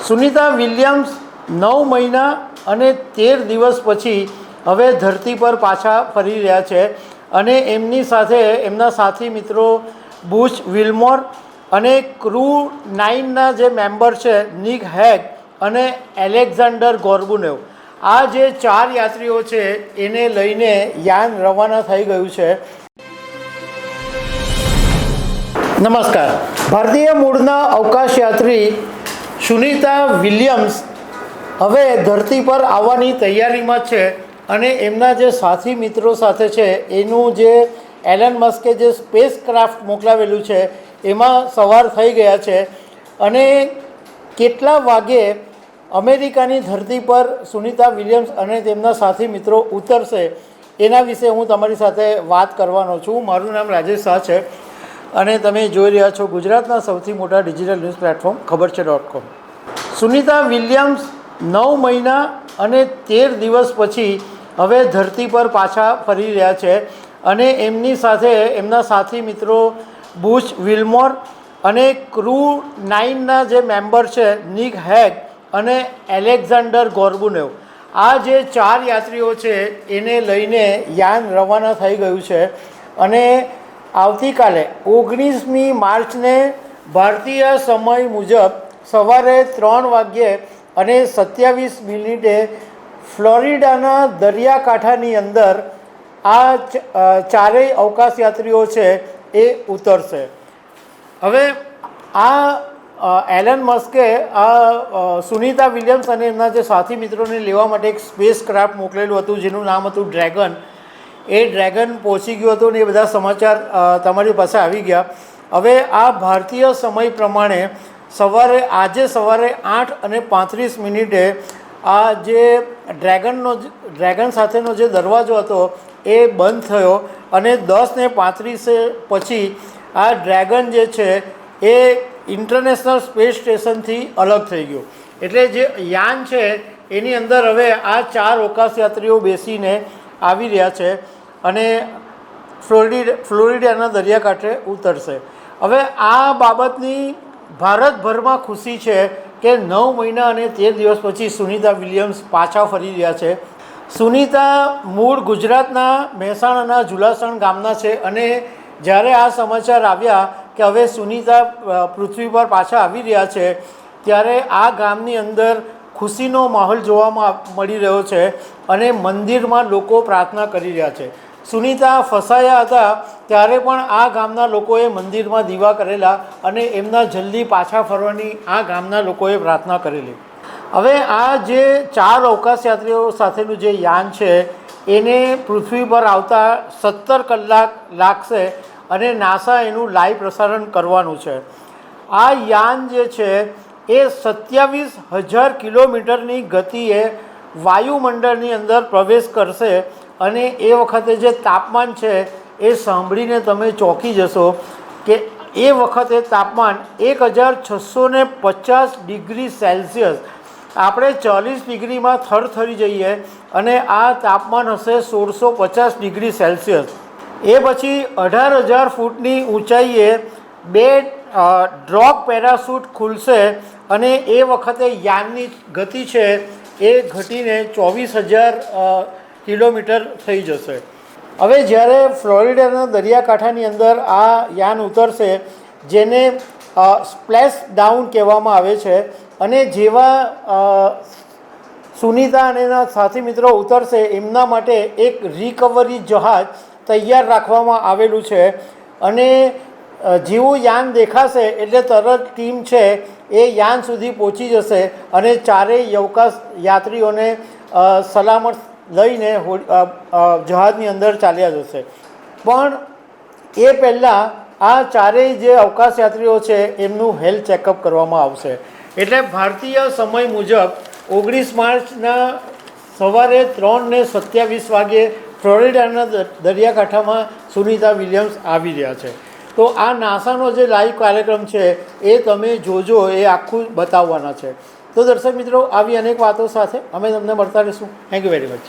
Sunita Williams 9 મહિના અને 13 દિવસ પછી હવે ધરતી પર પાછા ફરી રહ્યા છે અને એમની સાથે એમના સાથી મિત્રો બુચ વિલ્મોર અને ક્રૂ 9ના જે મેમ્બર છે નિક હેગ અને એલેક્ઝાન્ડર ગોર્બુનેવ, આ જે 4 યાત્રીઓ છે એને લઈને યાન રવાના થઈ ગયું છે. નમસ્કાર. ભારતીય મૂળના અવકાશયાત્રી સુનિતા વિલિયમ્સ હવે ધરતી પર આવવાની તૈયારીમાં છે અને એમના જે સાથી મિત્રો સાથે છે એનું જે એલન મસ્કે જે સ્પેસ ક્રાફ્ટ મોકલાવેલું છે એમાં સવાર થઈ ગયા છે અને કેટલા વાગે અમેરિકાની ધરતી પર સુનિતા વિલિયમ્સ અને તેમના સાથી મિત્રો ઉતરશે એના વિશે હું તમારી સાથે વાત કરવાનો છું. મારું નામ રાજેશ શાહ છે અને તમે જોઈ રહ્યા છો ગુજરાતના સૌથી મોટા ડિજિટલ ન્યૂઝ પ્લેટફોર્મ ખબરછે.com. સુનિતા વિલિયમ્સ 9 મહિના અને 13 દિવસ પછી હવે ધરતી પર પાછા ફરી રહ્યા છે અને એમની સાથે એમના સાથી મિત્રો બુચ વિલ્મોર અને ક્રૂ 9ના જે મેમ્બર છે નિક હેગ અને એલેક્ઝાન્ડર ગોર્બુનેવ, આ જે 4 યાત્રીઓ છે એને લઈને યાન રવાના થઈ ગયું છે અને આવતીકાલે 19મી માર્ચને ભારતીય સમય મુજબ સવારે 3 વાગ્યે અને 27 મિનિટે ફ્લોરિડાના દરિયાકાંઠાની અંદર આ ચારેય અવકાશયાત્રીઓ છે એ ઉતરશે. હવે આ એલન મસ્કે આ સુનિતા વિલિયમ્સ અને એમના જે સાથી મિત્રોને લેવા માટે એક સ્પેસ ક્રાફ્ટ મોકલેલું હતું જેનું નામ હતું ડ્રેગન. એ ડ્રેગન પહોંચી ગયું હતું ને એ બધા સમાચાર તમારી પાસે આવી ગયા. હવે આ ભારતીય સમય પ્રમાણે આજે સવારે 8:35 આ જે ડ્રેગન સાથેનો જે દરવાજો હતો એ બંધ થયો અને 10:35 પછી આ ડ્રેગન જે છે એ ઇન્ટરનેશનલ સ્પેસ સ્ટેશનથી અલગ થઈ ગયું. એટલે જે યાન છે એની અંદર હવે આ 4 અવકાશયાત્રીઓ બેસીને આવી રહ્યા છે અને ફ્લોરિડાના દરિયાકાંઠે ઉતરશે. હવે આ બાબતની ભારતભરમાં ખુશી છે કે 9 મહિના અને 13 દિવસ પછી સુનિતા વિલિયમ્સ પાછા ફરી રહ્યા છે. સુનિતા મૂળ ગુજરાતના મહેસાણાના જુલાસણ ગામના છે અને જ્યારે આ સમાચાર આવ્યા કે હવે સુનિતા પૃથ્વી પર પાછા આવી રહ્યા છે ત્યારે આ ગામની અંદર ખુશીનો માહોલ જોવામાં મળી રહ્યો છે અને મંદિરમાં લોકો પ્રાર્થના કરી રહ્યા છે. સુનિતા ફસાયા હતા ત્યારે પણ આ ગામના લોકોએ મંદિરમાં દીવા કરેલા અને એમના જલ્દી પાછા ફરવાની આ ગામના લોકોએ પ્રાર્થના કરેલી. હવે આ જે 4 અવકાશયાત્રીઓ સાથેનું જે યાન છે એને પૃથ્વી પર આવતા 17 કલાક લાગશે અને નાસા એનું લાઈવ પ્રસારણ કરવાનું છે. આ યાન જે છે એ 27,000 કિલોમીટરની ગતિએ વાયુમંડળની અંદર પ્રવેશ કરશે અને એ વખતે જે તાપમાન છે એ સાંભળીને તમે ચોંકી જશો કે એ વખતે તાપમાન 1650 ડિગ્રી સેલ્સિયસ, આપણે 40 ડિગ્રીમાં થરથરી જઈએ અને આ તાપમાન હશે 1650 ડિગ્રી સેલ્સિયસ. એ પછી 18,000 ફૂટની ઊંચાઈએ 2 ડ્રોપ પેરાશૂટ ખુલશે અને એ વખતે યાનની ગતિ છે એ ઘટીને 24,000 કિલોમીટર થઈ જશે. હવે જ્યારે ફ્લોરિડાના દરિયાકાંઠાની અંદર આ યાન ઉતરશે જેને સ્પ્લેશ ડાઉન કહેવામાં આવે છે અને જેવા સુનિતા અને એના સાથી મિત્રો ઉતરશે એમના માટે એક રિકવરી જહાજ તૈયાર રાખવામાં આવેલું છે અને જેવું યાન દેખાશે એટલે તરત ટીમ છે એ યાન સુધી પહોંચી જશે અને ચારેય અવકાશ યાત્રીઓને સલામત લઈને જહાજની અંદર ચાલ્યા જશે. પણ એ પહેલાં આ ચારેય જે અવકાશયાત્રીઓ છે એમનું હેલ્થ ચેકઅપ કરવામાં આવશે. એટલે ભારતીય સમય મુજબ 19 માર્ચના સવારે 3:27 વાગ્યે ફ્લોરિડાના દરિયાકાંઠામાં સુનિતા વિલિયમ્સ આવી રહ્યા છે. તો આ નાસાનો જે લાઈવ કાર્યક્રમ છે એ તમે જોજો, એ આખું બતાવવાના છે. તો દર્શક મિત્રો, આવી અનેક વાતો સાથે અમે તમને મળતા રહીશું. Thank you very much.